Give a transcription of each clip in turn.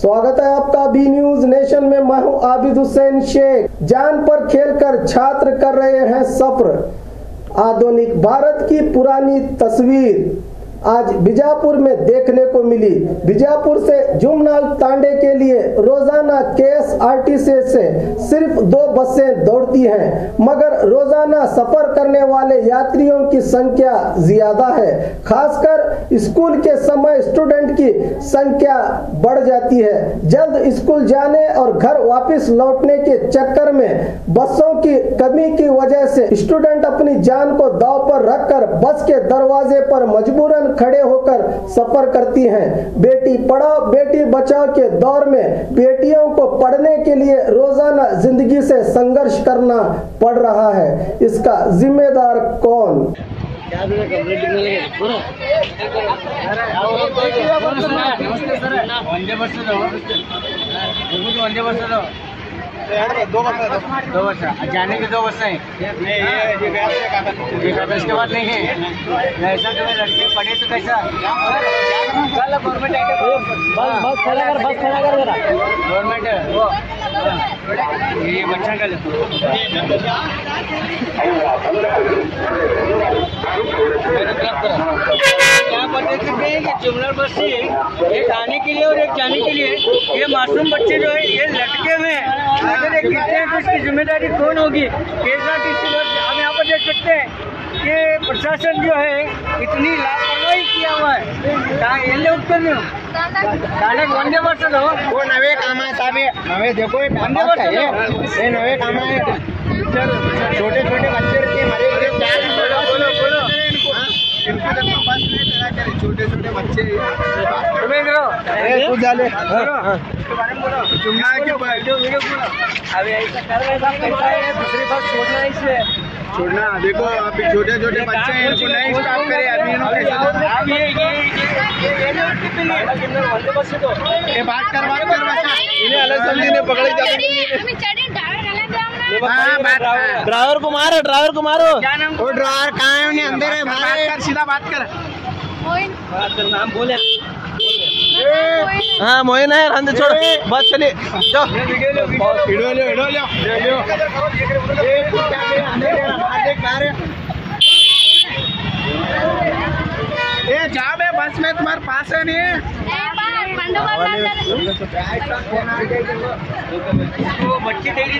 स्वागत है आपका बी न्यूज नेशन में। मैं हूं आबिद हुसैन शेख। जान पर खेलकर छात्र कर रहे हैं सफर। आधुनिक भारत की पुरानी तस्वीर आज बीजापुर में देखने को मिली। बीजापुर से जुमनाल तांडे के लिए रोजाना केएसआरटीसी से सिर्फ 2 बसें दौड़ती हैं, मगर रोजाना सफर करने वाले यात्रियों की संख्या ज्यादा है। खासकर स्कूल के समय स्टूडेंट की संख्या बढ़ जाती है। जल्द स्कूल जाने और घर वापस लौटने के चक्कर में बसों की कमी की वजह से स्टूडेंट अपनी जान को दांव पर रखकर बस के दरवाजे पर मजबूरन खड़े होकर सफर करती हैं। बेटी पढ़ाओ बेटी बचाओ के दौर में बेटियों को पढ़ने के लिए रोजाना जिंदगी से संघर्ष करना पड़ रहा है। इसका जिम्मेदार कौन? दो बस जाने की 2 बस है, इसके बाद नहीं है। ऐसा तो लड़के पढ़े तो कैसा गवर्नमेंट ये बच्चा का क्या पता करते हैं कि जुमनर बस से एक आने के लिए और एक जाने के लिए ये मासूम बच्चे जो है ये लटके हुए हैं। अगर ये गिरते हैं तो इसकी जिम्मेदारी कौन होगी? केएसआरटीसी बस हम यहाँ पर देख सकते हैं कि प्रशासन जो है इतनी लापरवाही किया हुआ है। कहाँ ये लोग तो नहीं हो वंदे बस दो वो नवे काम है साहब, नवे देखो वंदे बस ये नवे काम है। छोटे छोटे बच्चे हमारे छोटे छोटे बच्चे दूसरी बात छोड़ना है इसे छोड़ना। देखो अभी छोटे छोटे बच्चे हैं, इनको नहीं स्टॉप करे। अभी ये बात कर इन्हें अलग समझी ने पकड़े ड्राइवर को मारो, ड्राइवर को मारो। वो ड्राइवर कहाँ है? उन्हें अंदर है भाई। सीधा बात कर। नाम बोले हाँ मोइन है। अंदर छोड़ बस चलिए जाओ। ये जाओ बे बस में, तुम्हारे पास है नहीं बच्चे तेरी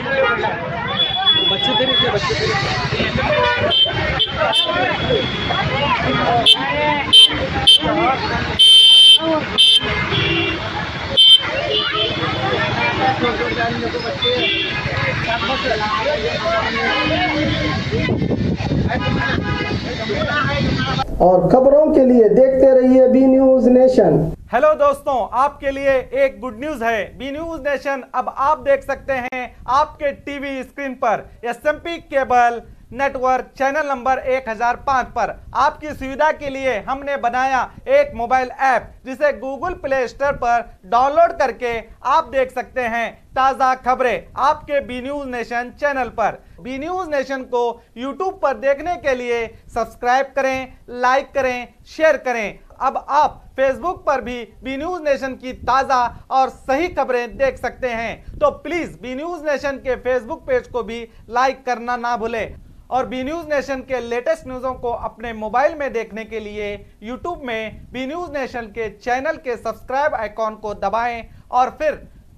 और खबरों के लिए देखते रहिए बी न्यूज नेशन। हेलो दोस्तों, आपके लिए एक गुड न्यूज है। बी न्यूज नेशन अब आप देख सकते हैं आपके टीवी स्क्रीन पर SMP cable network channel number 1005 पर। आपकी सुविधा के लिए हमने बनाया एक मोबाइल ऐप जिसे गूगल प्ले स्टोर पर डाउनलोड करके आप देख सकते हैं ताज़ा खबरें आपके बी न्यूज नेशन चैनल पर। बी न्यूज नेशन को यूट्यूब पर देखने के लिए सब्सक्राइब करें, लाइक करें, शेयर करें। अब आप फेसबुक पर भी बी न्यूज नेशन की ताज़ा और सही खबरें देख सकते हैं। तो प्लीज़ बी न्यूज नेशन के फेसबुक पेज को भी लाइक करना ना भूलें। और बी न्यूज नेशन के लेटेस्ट न्यूज़ों को अपने मोबाइल में देखने के लिए यूट्यूब में बी न्यूज नेशन के चैनल के सब्सक्राइब आइकॉन को दबाएं और फिर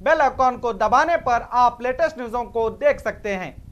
बेल आइकॉन को दबाने पर आप लेटेस्ट न्यूज़ों को देख सकते हैं।